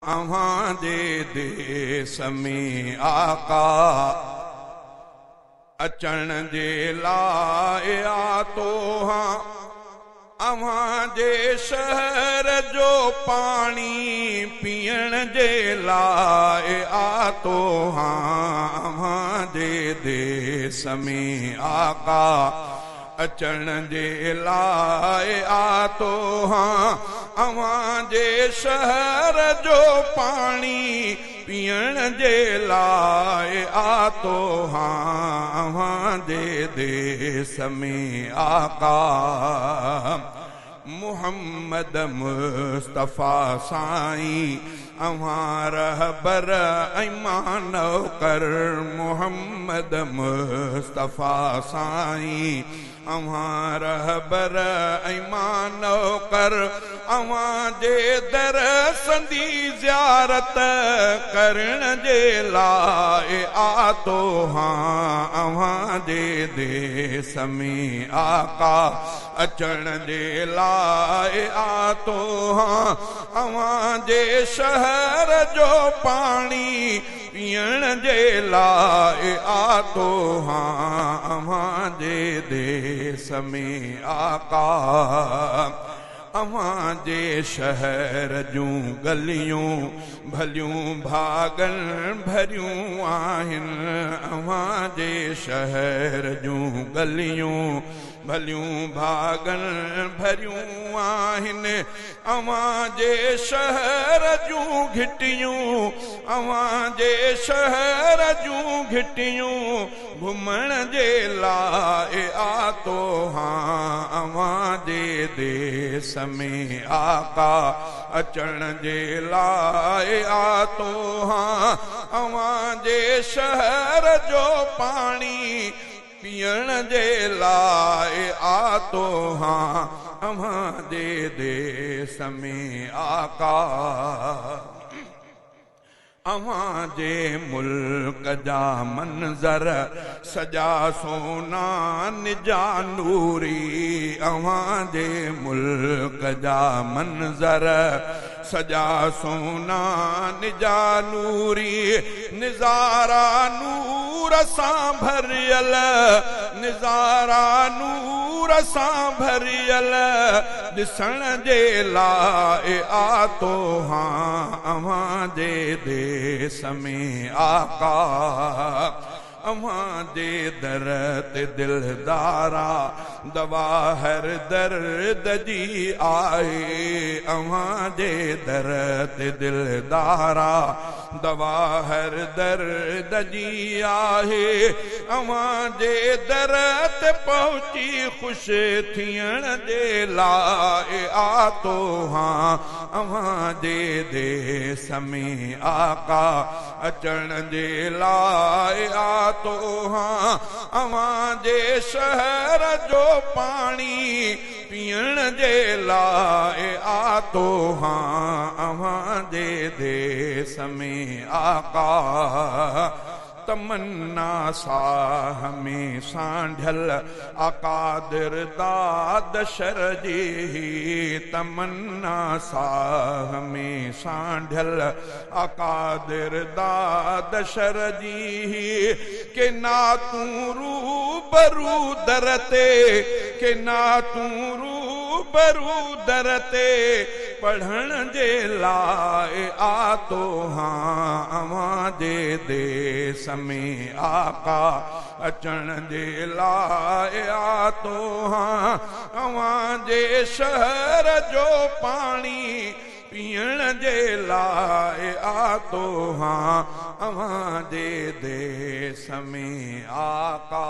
अवां दे देस में आका अचण जे लाइ आतो हां। अवां जे शहर जो पानी पीअण जे लाइ आतो हां। अवां जे देस में आका अचण जे लाइ आतो हां। अवां जे शहर जो पानी पीअण जे लाइ आतो हां। अवां जे देस में आका मुहम्मद मुस्तफ़ा साईं अवां रहबर ऐं नौकर। मुहम्मद मुस्तफ़ा साईं अवां रहबर ऐं नौकर। अवां जे दरसन दी ज़ियारत करण जे लाइ आतो हां। अवां जे देस में आका अचण जे लाइ आतो हां। अवां जे शहर जो पानी पीअण जे लाइ आतो हां। अवां जे देस में आका अवां जे शहर जूं गलियूं भलियूं भागन भरियूं आहिनि। अवां जे शहर जूं गलियूं भलियूं भागन भरियूं आहिनि। अवां जे शहर जूं घिटियूं अवां जे शहर जूं घिटियूं घुमण जे लाइ आतो हां। अवां जे देस में आका अचण जे लाइ आतो हां। अवां जे शहर जो पानी पीअण जे लाइ आतो हां। अवां जे देस में आका अवां जे मुल्क जा मंज़र सजा सोना निजा नूरी। अवां जे मुल्क जा मंज़र सजा सोना निजा नूरी। निज़ारा नूर सां भरियल निज़ारा नूर सां भरियल ॾिसण जे लाइ आतो हां। अवां जे देस में आका अवां जे दर ते दिलदारा दवा हर दर्द जी आहे। अवां जे दर ते दिलदारा दवा हर दर्द जी आहे। अवां जे दर ते पहुची ख़ुश थियण जे लाइ आतो हां। अवां जे देस में आका अचण जे लाइ आतो हां। अवां जे शहर जो पानी पीअण जे लाइ आतो हां। अवां जे देस में आका तमन्ना साह में सांढल अकादिर दाद शर जी। तमन्ना साह में सांढल अकादिर दाद शर जी। के ना तू रूबरू दरते के ना तू रूबरू दरते पढ़ण जे लाइ आतो हां। अवां जे देस में आका अचण जे लाइ आतो हां। अवां जे शहर जो पानी पीअण जे लाइ आतो हां। अवां जे देस में आका